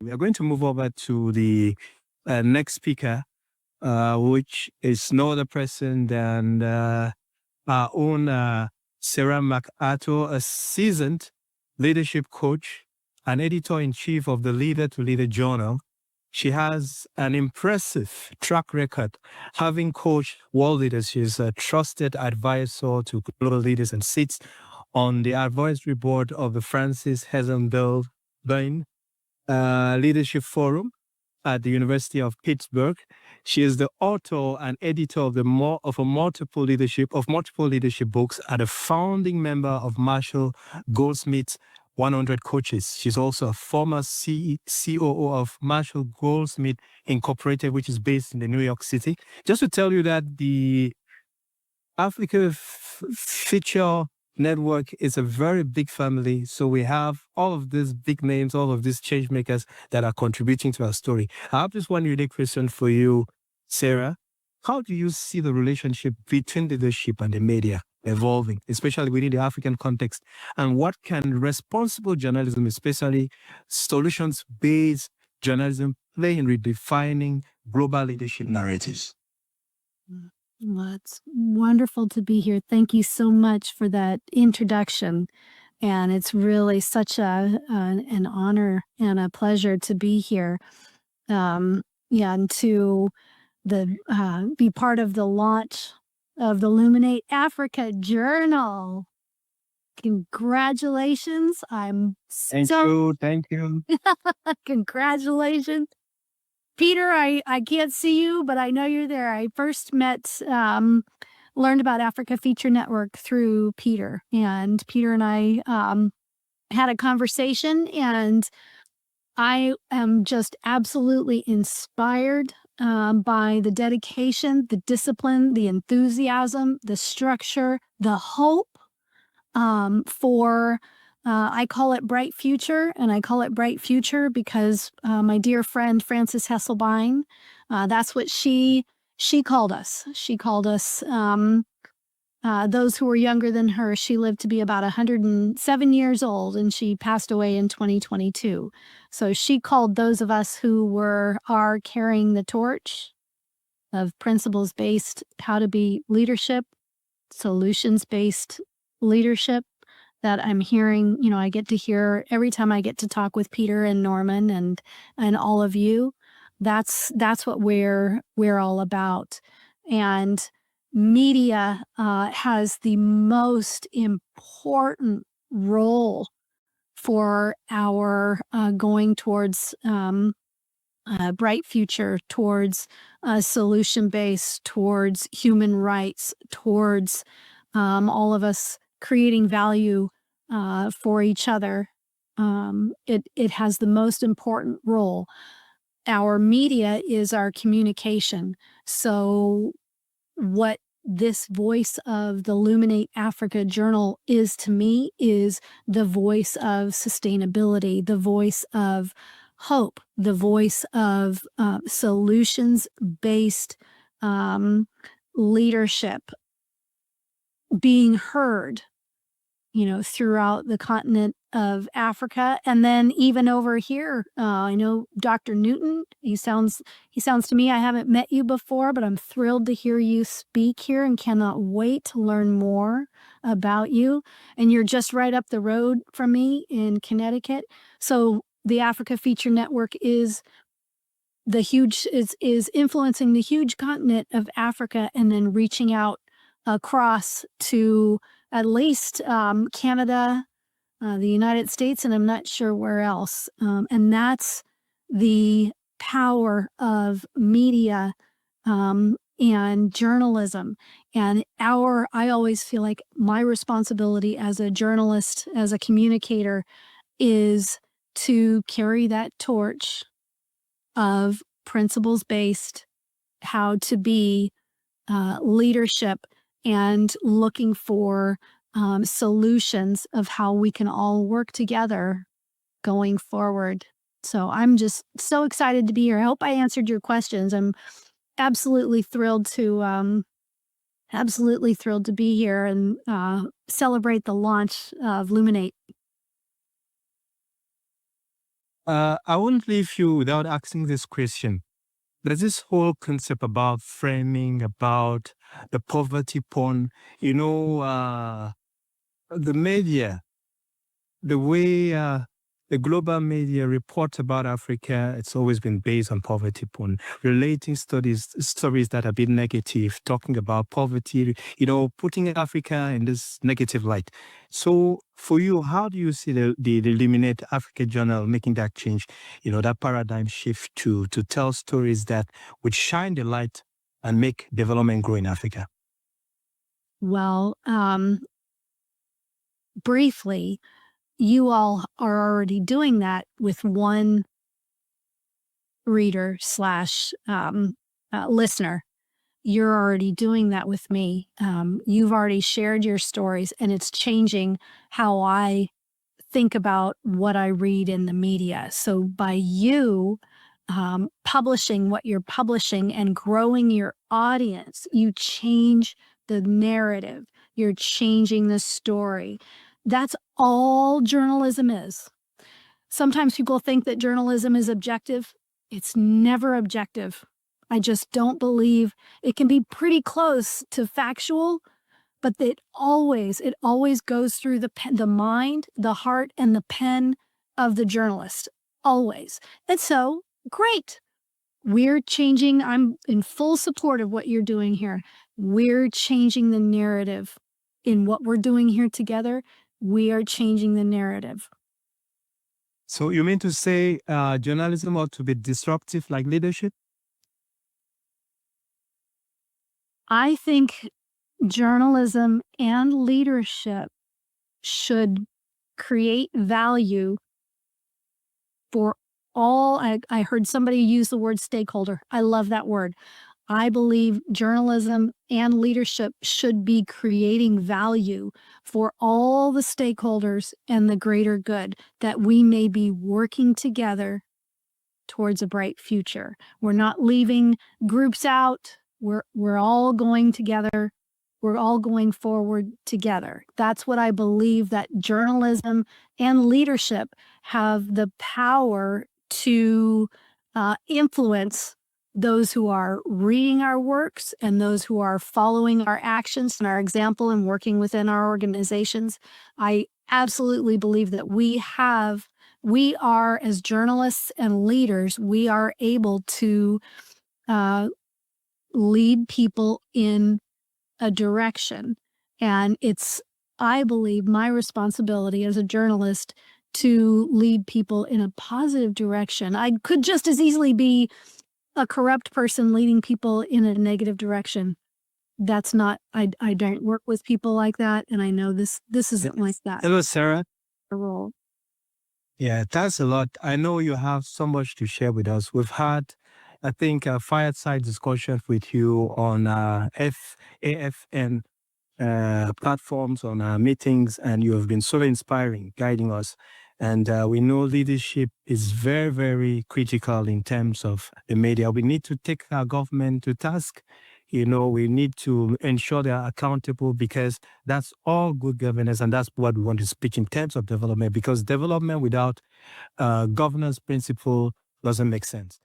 We are going to move over to the next speaker, which is no other person than our own Sarah McArthur, a seasoned leadership coach and editor-in-chief of the Leader to Leader Journal. She has an impressive track record, having coached world leaders. She's a trusted advisor to global leaders and sits on the advisory board of the Francis Hessenfeld Leadership Forum at the University of Pittsburgh. She is the author and editor of multiple leadership books and a founding member of Marshall Goldsmith's 100 Coaches. She's also a former COO of Marshall Goldsmith Incorporated, which is based in the New York City. Just to tell you that the Africa Feature Network is a very big family. So we have all of these big names, all of these change makers that are contributing to our story. I have just one unique question for you, Sarah. How do you see the relationship between leadership and the media evolving, especially within the African context? And what can responsible journalism, especially solutions-based journalism, play in redefining global leadership narratives? Well, it's wonderful to be here. Thank you so much for that introduction. And it's really such an honor and a pleasure to be here. And to be part of the launch of the Luminate Africa Journal. Congratulations. Thank you. Congratulations. Peter, I can't see you, but I know you're there. I first learned about Africa Feature Network through Peter. And Peter and I had a conversation, and I am just absolutely inspired by the dedication, the discipline, the enthusiasm, the structure, the hope for I call it Bright Future, and I call it Bright Future because my dear friend Frances Hesselbein, that's what she called us. She called us those who were younger than her. She lived to be about 107 years old, and she passed away in 2022. So she called those of us who are carrying the torch of principles-based how to be leadership, solutions-based leadership, that I'm hearing, I get to hear every time I get to talk with Peter and Norman and all of you. That's what we're all about. And media has the most important role for our going towards a bright future, towards solution-based, towards human rights, towards all of us creating value for each other. It has the most important role. Our media is our communication. So what this voice of the Luminate Africa Journal is to me is the voice of sustainability, the voice of hope, the voice of solutions-based leadership being heard, throughout the continent of Africa. And then even over here, I know Dr. Newton, he sounds to me, I haven't met you before, but I'm thrilled to hear you speak here and cannot wait to learn more about you. And you're just right up the road from me in Connecticut. So the Africa Feature Network is influencing the huge continent of Africa and then reaching out across to at least Canada, the United States, and I'm not sure where else. And that's the power of media and journalism. And I always feel like my responsibility as a journalist, as a communicator, is to carry that torch of principles-based, how to be leadership, and looking for solutions of how we can all work together going forward. So I'm just so excited to be here. I hope I answered your questions. I'm absolutely thrilled to be here and celebrate the launch of Luminate. I won't leave you without asking this question. There's this whole concept about framing, about the poverty porn. The media, the way the global media reports about Africa, it's always been based on poverty porn, relating stories that have been negative, talking about poverty, putting Africa in this negative light. So for you, how do you see the Luminate Africa Journal making that change, that paradigm shift to tell stories that would shine the light and make development grow in Africa? Well, briefly, you all are already doing that with one reader slash listener. You're already doing that with me. You've already shared your stories, and it's changing how I think about what I read in the media. So by you publishing what you're publishing and growing your audience, you change the narrative. You're changing the story. That's all journalism is. Sometimes people think that journalism is objective. It's never objective. I just don't believe it can be pretty close to factual, but it always goes through the mind, the heart, and the pen of the journalist. Always. And so, great. We're changing. I'm in full support of what you're doing here. We're changing the narrative in what we're doing here together. We are changing the narrative. So you mean to say journalism ought to be disruptive like leadership? I think journalism and leadership should create value for all. I heard somebody use the word stakeholder. I love that word. I believe journalism and leadership should be creating value for all the stakeholders and the greater good, that we may be working together towards a bright future. We're not leaving groups out. We're all going together. We're all going forward together. That's what I believe, that journalism and leadership have the power to influence those who are reading our works and those who are following our actions and our example and working within our organizations. I absolutely believe that we are, as journalists and leaders, we are able to lead people in a direction. And it's, I believe, my responsibility as a journalist to lead people in a positive direction. I could just as easily be a corrupt person leading people in a negative direction. That's not, I don't work with people like that. And I know this isn't like that. Hello, Sarah. Role. Yeah, thanks a lot. I know you have so much to share with us. We've had, I think, a fireside discussion with you on AFN platforms, on our meetings, and you have been so inspiring, guiding us. And we know leadership is very, very critical in terms of the media. We need to take our government to task. We need to ensure they are accountable, because that's all good governance. And that's what we want to speak in terms of development, because development without governance principle doesn't make sense.